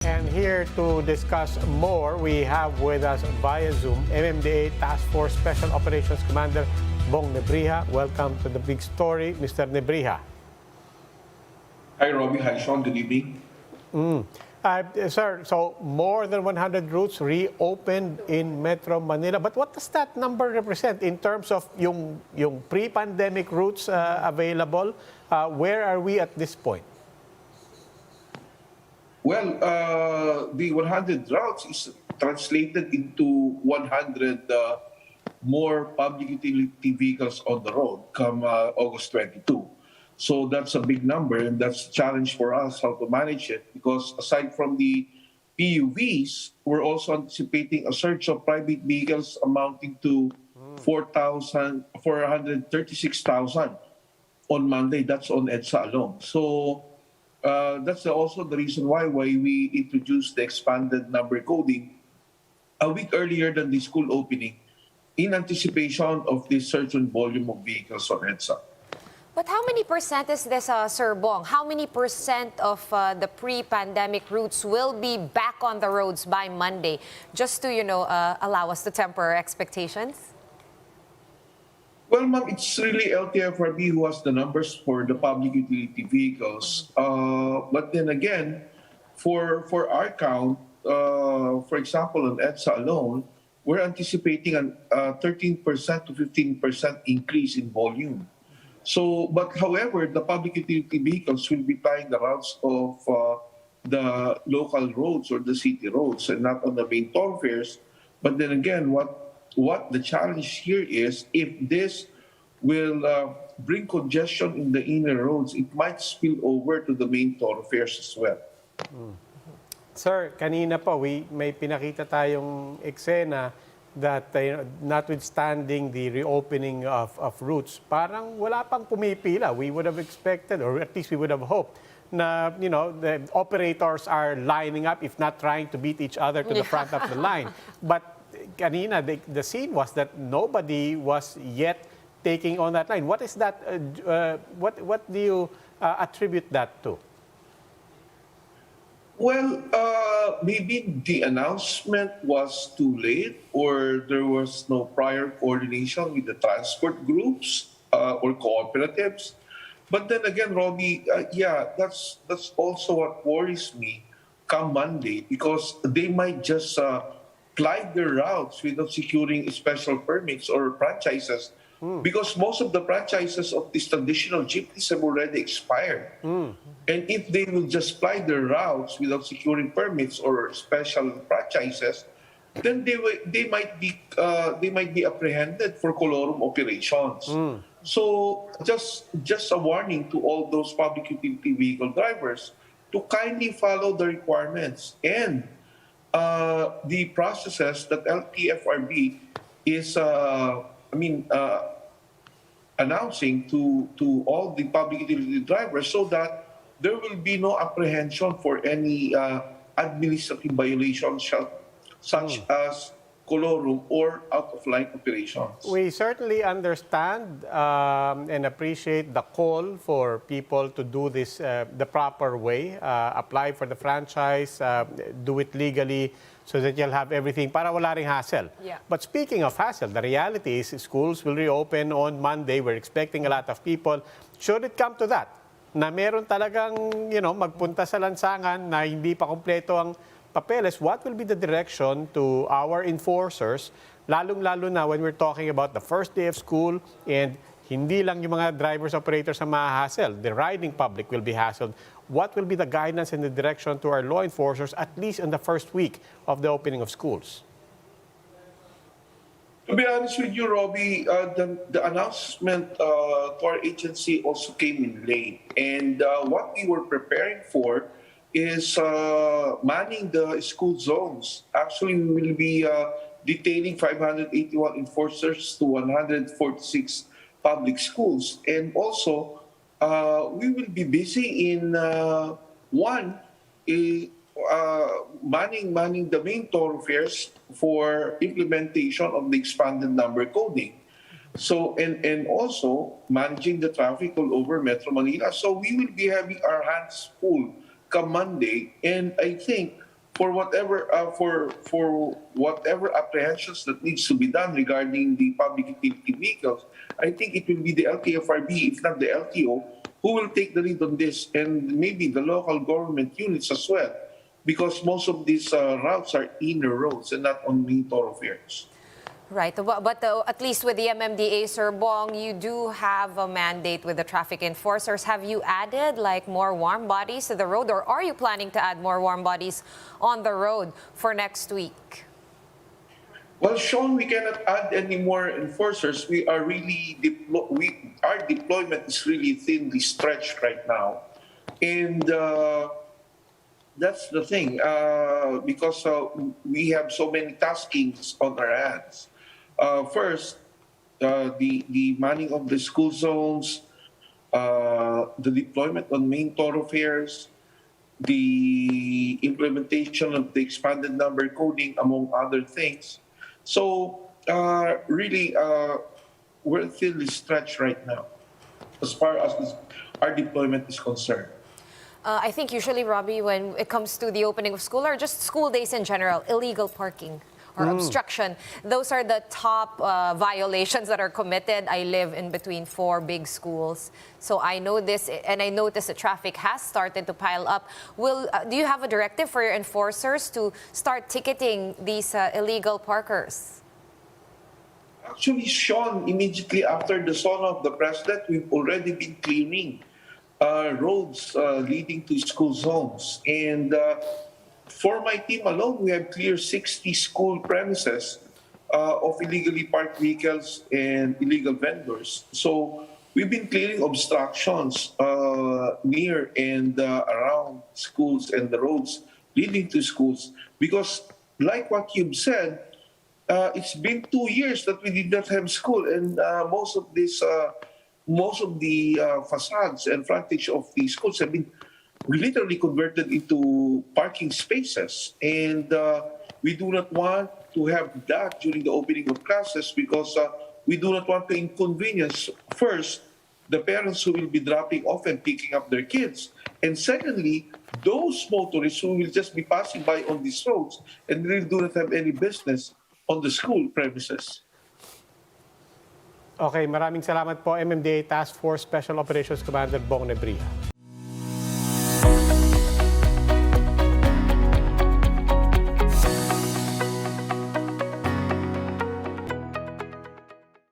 And here to discuss more, we have with us via Zoom MMDA Task Force Special Operations Commander Bong Nebrija. Welcome to the big story, Mr. Nebrija. Hi, Robbie. Hi, Sean. Good evening. Sir, so more than 100 routes reopened in Metro Manila. But what does that number represent in terms of yung pre-pandemic routes available? Where are we at this point? Well, the 100 routes is translated into 100 more public utility vehicles on the road come August 22. So that's a big number, and that's a challenge for us how to manage it, because aside from the PUVs, we're also anticipating a surge of private vehicles amounting to 436,000 on Monday. That's on EDSA alone. So that's also the reason why we introduced the expanded number coding a week earlier than the school opening in anticipation of the surge in volume of vehicles on EDSA. But how many percent is this, Sir Bong? How many percent of the pre-pandemic routes will be back on the roads by Monday? Just to, allow us to temper our expectations? Well, ma'am, it's really LTFRB who has the numbers for the public utility vehicles. But then again, for our count, for example, on EDSA alone, we're anticipating a 13% to 15% increase in volume. So, but however, the public utility vehicles will be plying the routes of the local roads or the city roads and not on the main thoroughfares. But then again, what the challenge here is, if this will bring congestion in the inner roads, it might spill over to the main thoroughfares as well. Sir, kanina po, may pinakita tayong eksena that notwithstanding the reopening of routes, parang wala pang pumipila. We would have expected, or at least we would have hoped, na the operators are lining up, if not trying to beat each other to the front of the line. But kanina, the scene was that nobody was yet taking on that line. What is that? What do you attribute that to? Well, maybe the announcement was too late, or there was no prior coordination with the transport groups or cooperatives. But then again, Robbie, that's also what worries me come Monday, because they might just glide their routes without securing special permits or franchises. Because most of the franchises of these traditional jeepneys have already expired. And if they will just ply their routes without securing permits or special franchises, then they might be apprehended for colorum operations. So just a warning to all those public utility vehicle drivers to kindly follow the requirements and the processes that LTFRB is announcing to all the public utility drivers, so that there will be no apprehension for any administrative violations such as colorum or out-of-line operations. We certainly understand and appreciate the call for people to do this the proper way, apply for the franchise, do it legally, so that you'll have everything para wala ring hassle. Yeah. But speaking of hassle, the reality is schools will reopen on Monday. We're expecting a lot of people. Should it come to that, na meron talagang magpunta sa lansangan na hindi pa kompleto ang papeles, what will be the direction to our enforcers, lalong-lalo na when we're talking about the first day of school, and hindi lang yung mga drivers, operators ang mahahassle, the riding public will be hassled. What will be the guidance and the direction to our law enforcers, at least in the first week of the opening of schools? To be honest with you, Robbie, the announcement to our agency also came in late. And what we were preparing for is manning the school zones. Actually, we will be detailing 581 enforcers to 146 public schools. And also, we will be busy in manning the main thoroughfares for implementation of the expanded number coding. So, and also managing the traffic all over Metro Manila. So we will be having our hands full come Monday. And I think for whatever apprehensions that needs to be done regarding the public utility vehicles, I think it will be the LTFRB, if not the LTO, who will take the lead on this, and maybe the local government units as well, because most of these routes are inner roads and not on main thoroughfares. Right, but at least with the MMDA, Sir Bong, you do have a mandate with the traffic enforcers. Have you added like more warm bodies to the road, or are you planning to add more warm bodies on the road for next week? Well, Sean, we cannot add any more enforcers. We are really our deployment is really thinly stretched right now, and that's the thing because we have so many taskings on our hands. First, the manning of the school zones, the deployment on main thoroughfares, the implementation of the expanded number coding, among other things. So really, we're thinly stretched right now as far as our deployment is concerned. I think usually, Robbie, when it comes to the opening of school or just school days in general, illegal parking or obstruction, those are the top violations that are committed. I live in between 4 big schools, so I know this, and I notice the traffic has started to pile up. Do you have a directive for your enforcers to start ticketing these illegal parkers? Actually, Sean, immediately after the son of the president, we've already been cleaning roads leading to school zones. And for my team alone, we have cleared 60 school premises of illegally parked vehicles and illegal vendors. So we've been clearing obstructions near and around schools and the roads leading to schools. Because like what you've said, it's been 2 years that we did not have school, and most of the facades and frontage of the schools have been literally converted into parking spaces. And we do not want to have that during the opening of classes because we do not want to inconvenience, first, the parents who will be dropping off and picking up their kids. And secondly, those motorists who will just be passing by on these roads and really do not have any business on the school premises. Okay, maraming salamat po MMDA Task Force Special Operations Commander Bong Nebrija.